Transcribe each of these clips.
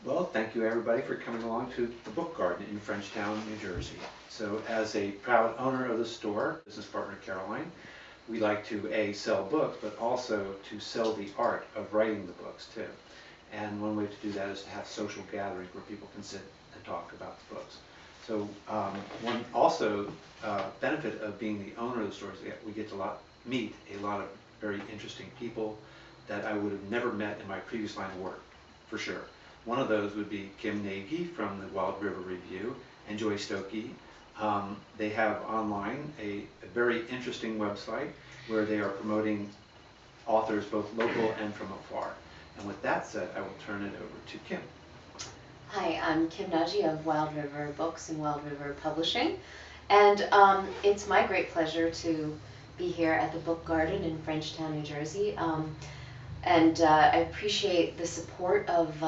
Well, thank you everybody for coming along to the Book Garden in Frenchtown, New Jersey. So as a proud owner of the store, business partner Caroline, we like to sell books, but also to sell the art of writing the books too. And one way to do that is to have social gatherings where people can sit and talk about the books. So one also benefit of being the owner of the store is that we get to meet a lot of very interesting people that I would have never met in my previous line of work, for sure. One of those would be Kim Nagy from the Wild River Review and Joy Stokey. They have online a very interesting website where they are promoting authors both local and from afar. And with that said, I will turn it over to Kim. Hi, I'm Kim Nagy of Wild River Books and Wild River Publishing. And it's my great pleasure to be here at the Book Garden in Frenchtown, New Jersey. I appreciate the support of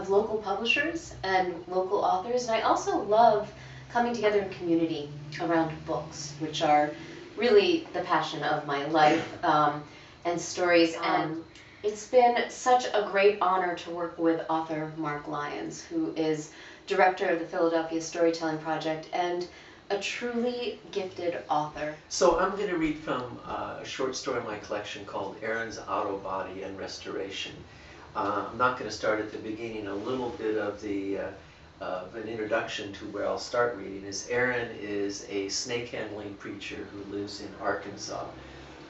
local publishers and local authors. And I also love coming together in community around books, which are really the passion of my life, and stories. And it's been such a great honor to work with author Mark Lyons, who is director of the Philadelphia Storytelling Project and a truly gifted author. So I'm going to read from a short story in my collection called Aaron's Auto Body and Restoration. I'm not going to start at the beginning. A little bit of an introduction to where I'll start reading is Aaron is a snake handling preacher who lives in Arkansas,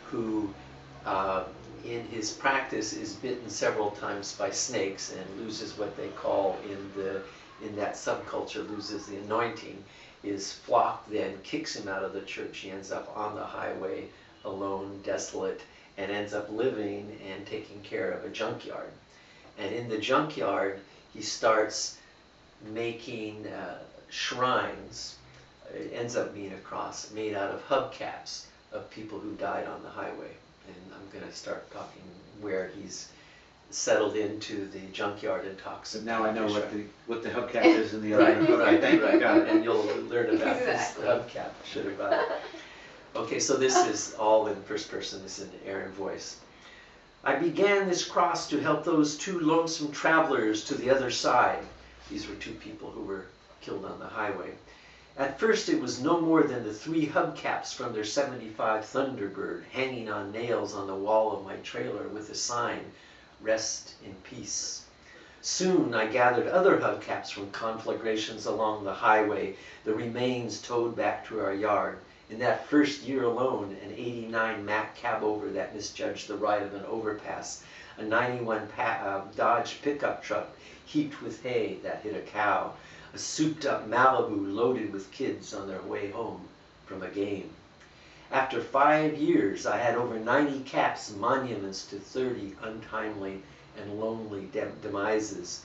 who in his practice is bitten several times by snakes and loses what they call in that subculture, loses the anointing. His flock then kicks him out of the church. He ends up on the highway, alone, desolate, and ends up living and taking care of a junkyard. And in the junkyard, he starts making shrines. It ends up being a cross made out of hubcaps of people who died on the highway. And I'm going to start talking where he's settled into the junkyard and talks. So now I know what the hubcap is in the other. Right, Thank you. Got it. And you'll learn about this hubcap. Should have got it. Okay, so this is all in first person. This is an Aaron voice. I began this cross to help those two lonesome travelers to the other side. These were two people who were killed on the highway. At first it was no more than the 3 hubcaps from their 75 Thunderbird hanging on nails on the wall of my trailer with a sign, "Rest in peace." Soon I gathered other hubcaps from conflagrations along the highway, the remains towed back to our yard. In that first year alone, an 89 Mack cabover that misjudged the right of an overpass, a 91 Dodge pickup truck heaped with hay that hit a cow, a souped-up Malibu loaded with kids on their way home from a game. After 5 years, I had over 90 caps, monuments to 30 untimely and lonely demises.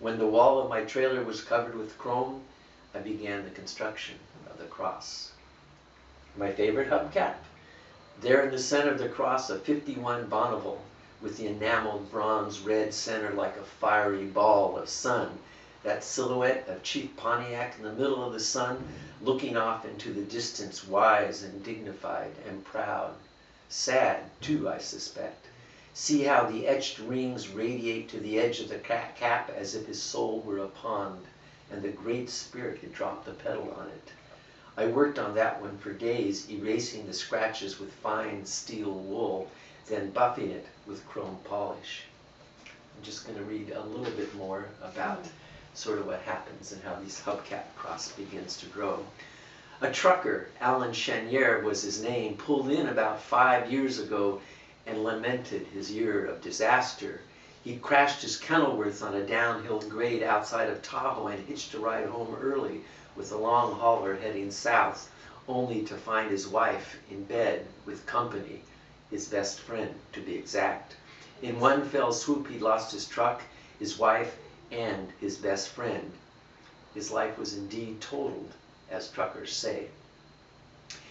When the wall of my trailer was covered with chrome, I began the construction of the cross. My favorite hubcap? There in the center of the cross, a 51 Bonneville with the enameled bronze red center like a fiery ball of sun. That silhouette of Chief Pontiac in the middle of the sun, looking off into the distance, wise and dignified and proud. Sad, too, I suspect. See how the etched rings radiate to the edge of the cap as if his soul were a pond, and the Great Spirit had dropped the petal on it. I worked on that one for days, erasing the scratches with fine steel wool, then buffing it with chrome polish. I'm just going to read a little bit more about sort of what happens and how these hubcap cross begins to grow. A trucker, Alan Chenier was his name, pulled in about 5 years ago and lamented his year of disaster. He crashed his Kenilworth on a downhill grade outside of Tahoe and hitched a ride home early with a long hauler heading south, only to find his wife in bed with company, his best friend to be exact. In one fell swoop, he lost his truck, his wife, and his best friend. His life was indeed totaled, as truckers say.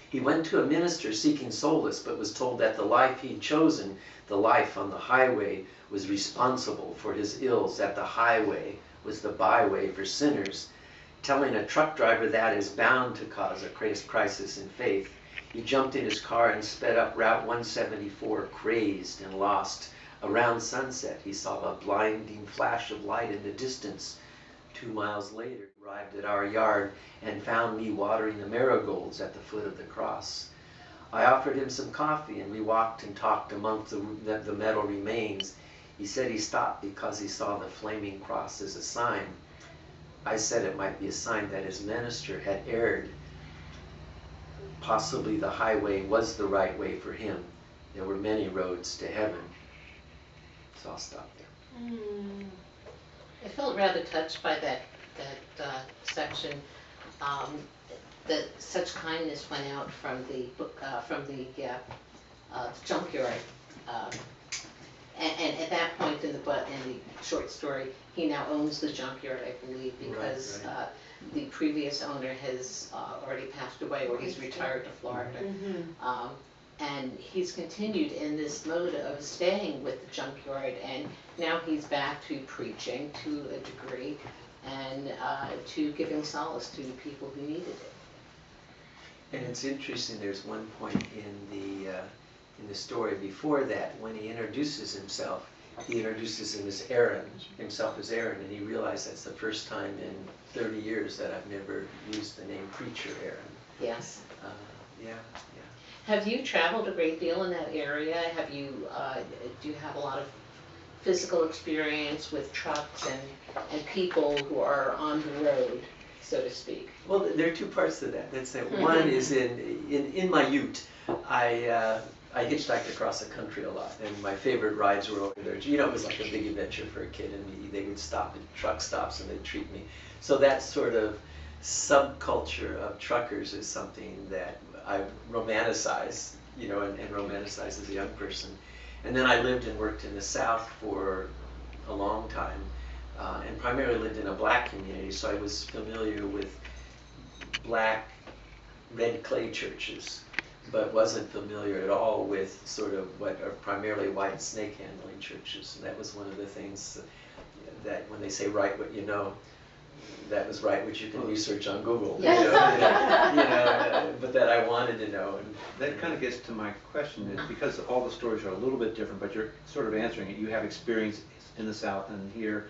He went to a minister seeking solace, but was told that the life he'd chosen, the life on the highway, was responsible for his ills, that the highway was the byway for sinners. Telling a truck driver that is bound to cause a crisis in faith, he jumped in his car and sped up Route 174, crazed and lost, Around sunset, he saw a blinding flash of light in the distance. 2 miles later, he arrived at our yard and found me watering the marigolds at the foot of the cross. I offered him some coffee, and we walked and talked amongst the metal remains. He said he stopped because he saw the flaming cross as a sign. I said it might be a sign that his minister had erred. Possibly the highway was the right way for him. There were many roads to heaven. So I'll stop there. I felt rather touched by that section. That such kindness went out from the junkyard, and at that point in the short story, he now owns the junkyard, I believe, because Right. The previous owner has already passed away, or he's retired to Florida. And he's continued in this mode of staying with the junkyard, and now he's back to preaching to a degree, and to giving solace to the people who needed it. And it's interesting, there's one point in the story before that, when he introduces himself, he introduces himself as Aaron, and he realized that's the first time in 30 years that I've never used the name preacher Aaron. Yes. Yeah. Have you traveled a great deal in that area? Have you, do you have a lot of physical experience with trucks and people who are on the road, so to speak? Well, there are two parts to that. That's it. One is in my ute, I hitchhiked across the country a lot, and my favorite rides were over there. You know, it was like a big adventure for a kid, and they would stop at truck stops and they'd treat me. So that sort of subculture of truckers is something that I romanticize, you know, and romanticize as a young person. And then I lived and worked in the South for a long time, and primarily lived in a black community, so I was familiar with black red clay churches, but wasn't familiar at all with sort of what are primarily white snake handling churches. And that was one of the things that when they say write what you know, that was right, which you can research on Google. Yes. But that I wanted to know. And that kind of gets to my question, is because all the stories are a little bit different, but you're sort of answering it. You have experience in the South and here,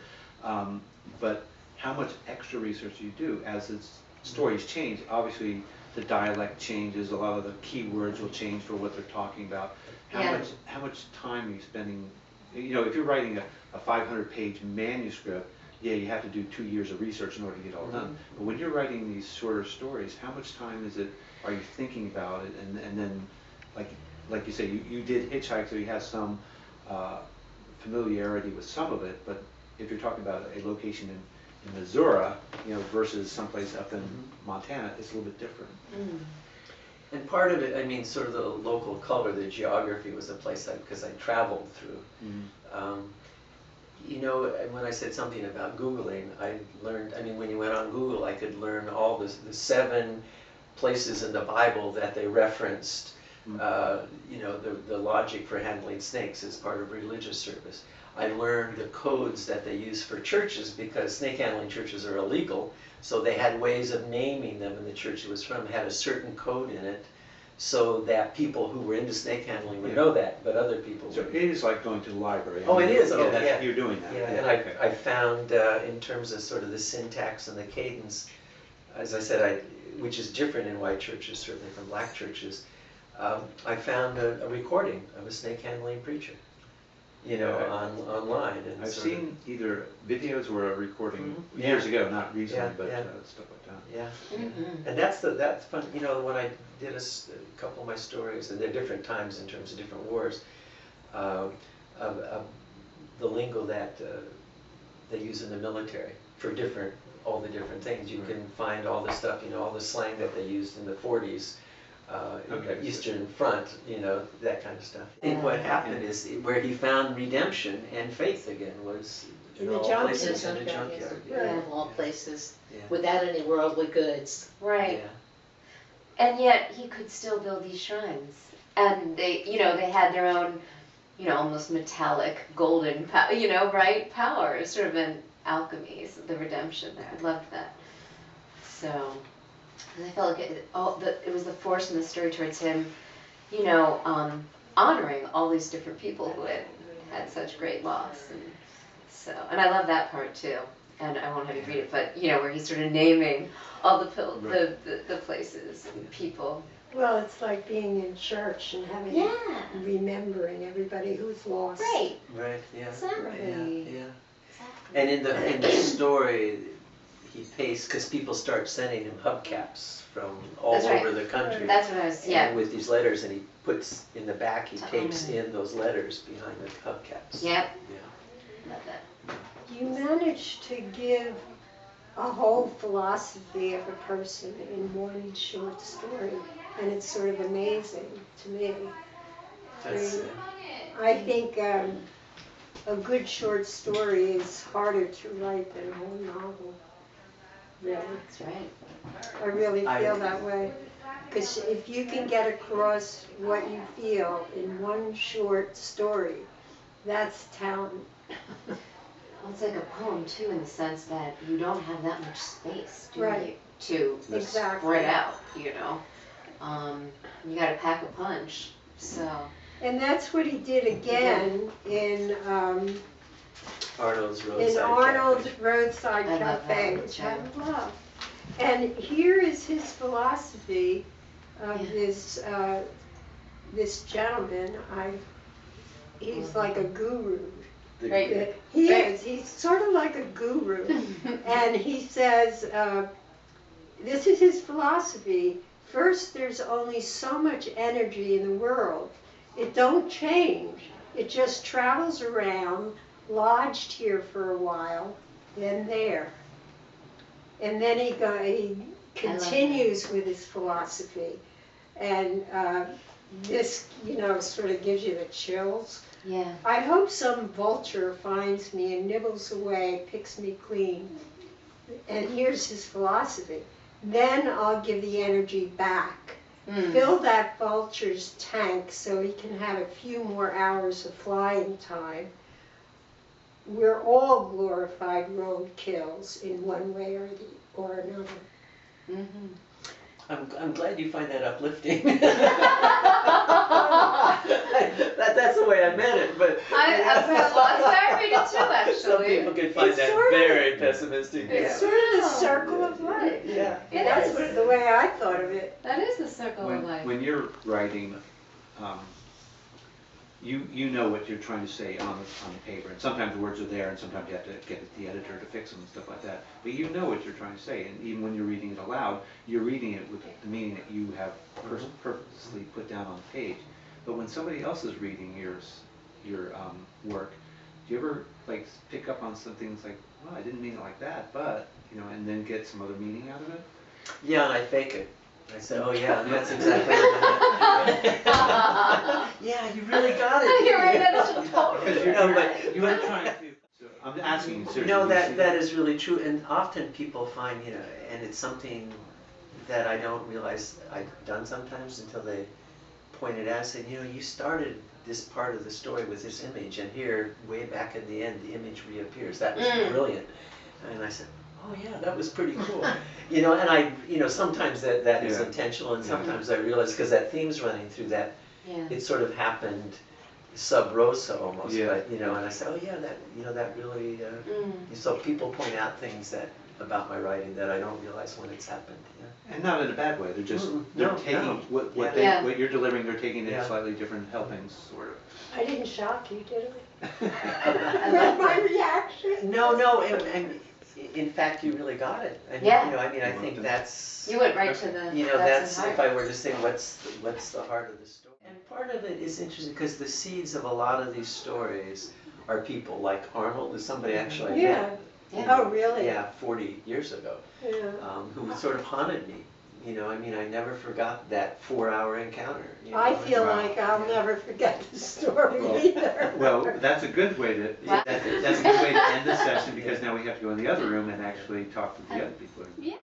but how much extra research do you do as the stories change? Obviously, the dialect changes. A lot of the keywords will change for what they're talking about. How much time are you spending? You know, if you're writing a 500-page manuscript, yeah, you have to do 2 years of research in order to get it all done. But when you're writing these shorter stories, how much time are you thinking about it? And then, like you say, you did hitchhike, so you have some familiarity with some of it. But if you're talking about a location in Missouri, you know, versus someplace up in Montana, it's a little bit different. And part of it, I mean, sort of the local color, the geography was a place because I traveled through. You know, when I said something about Googling, I learned, I mean, when you went on Google, I could learn all the 7 places in the Bible that they referenced, you know, the logic for handling snakes as part of religious service. I learned the codes that they use for churches, because snake handling churches are illegal, so they had ways of naming them, and the church it was from had a certain code in it, so that people who were into snake handling would know that, but other people So wouldn't. it is like going to the library. Oh, it is. Oh, that's- yeah. You're doing that. Yeah, and I found in terms of sort of the syntax and the cadence, as I said, which is different in white churches certainly from black churches, I found a recording of a snake handling preacher, you know, online. And I've sort of- seen either videos or a recording years ago, not recently, but yeah. stuff like that. Yeah, and that's fun. You know, when I did a couple of my stories, and they're different times in terms of different wars, of the lingo that they use in the military for all the different things. You can find all the stuff, you know, all the slang that they used in the 40s, Eastern Front, you know, that kind of stuff. I think what happened is where he found redemption and faith again was In the all junkyard. places in the junkyard. Yeah. Of all places, Yeah. without any worldly goods. Right. Yeah. And yet he could still build these shrines. And they, you know, they had their own, you know, almost metallic, golden, you know, right? Power, sort of an alchemy, so the redemption there. I loved that. So, and I felt like it was the force in the story towards him, you know, honoring all these different people who had such great loss, and so, and I love that part too. And I won't have you read it, but you know, where he's sort of naming all the the places and people. Well, it's like being in church and having, Yeah. remembering everybody who's lost. Right. Right, yeah. Exactly. Yeah, yeah. Exactly. And in the story, he pays, because people start sending him hubcaps from all That's right. over the country. That's what I was. Yeah. With these letters, and he puts in the back, he To tapes honor. in those letters behind the hubcaps. Yep. Yeah. Love that. You managed to give a whole philosophy of a person in one short story, and it's sort of amazing to me. That's, I think a good short story is harder to write than a whole novel. Really, That's right. I really feel that way. Because if you can get across what you feel in one short story, that's talent. Well, it's like a poem too, in the sense that you don't have that much space, do Right. you, to Exactly. spread out. You know, you got to pack a punch. So. And that's what he did again in Arnold's Roadside Arnold's Cafe. Roadside I love Cafe, that which too. I love. And here is his philosophy of Yeah. this gentleman. He's like a guru. Right. He Right. is. He's sort of like a guru. And he says, this is his philosophy. First, there's only so much energy in the world. It don't change. It just travels around, lodged here for a while, then there. And then he continues with his philosophy. And this, sort of gives you the chills. Yeah. I hope some vulture finds me and nibbles away, picks me clean. And here's his philosophy. Then I'll give the energy back. Fill that vulture's tank so he can have a few more hours of flying time. We're all glorified roadkills in one way or another. Mm-hmm. I'm glad you find that uplifting. That's the way I meant it, but That's why I read it too, actually. some people could find It's that sort of- very pessimistic. It's sort of the circle of life. Yeah. It That's is. the way I thought of it. That is the circle of life. When you're writing, you know what you're trying to say on the paper, and sometimes the words are there, and sometimes you have to get the editor to fix them and stuff like that. But you know what you're trying to say, and even when you're reading it aloud, you're reading it with the meaning that you have purposely put down on the page. But when somebody else is reading your work, do you ever like pick up on some things like, well, I didn't mean it like that, but and then get some other meaning out of it? Yeah, and I fake it. I said, oh yeah, that's exactly what I meant. Yeah, you really got it. You're right, that's totally Because you're, No, but you are trying to. So I'm asking you seriously. No, do you see that is really true, and often people find, and it's something that I don't realize I've done sometimes until they point it out, saying, you started this part of the story with this image, and here, way back in the end, the image reappears. That was brilliant. And I said, oh yeah, that was pretty cool. And I, sometimes that is intentional, and sometimes I realize, because that theme's running through that, it sort of happened sub rosa almost, but, and I said, oh yeah, that really, so people point out things about my writing that I don't realize when it's happened. And not in a bad way. They're just taking what you're delivering. They're taking it in slightly different helpings, sort of. I didn't shock you, did I? With my reaction? No, and in fact, you really got it. And, I think that's. You went right to the. That's if I were to say what's the heart of the story. And part of it is interesting because the seeds of a lot of these stories are people like Arnold, is somebody actually I met. Oh, really? Yeah, 40 years ago, who sort of haunted me. I never forgot that 4-hour encounter. I feel like I'll never forget the story either. Well, that's a good way to that's a good way to end the session, because now we have to go in the other room and actually talk to the other people. Yeah.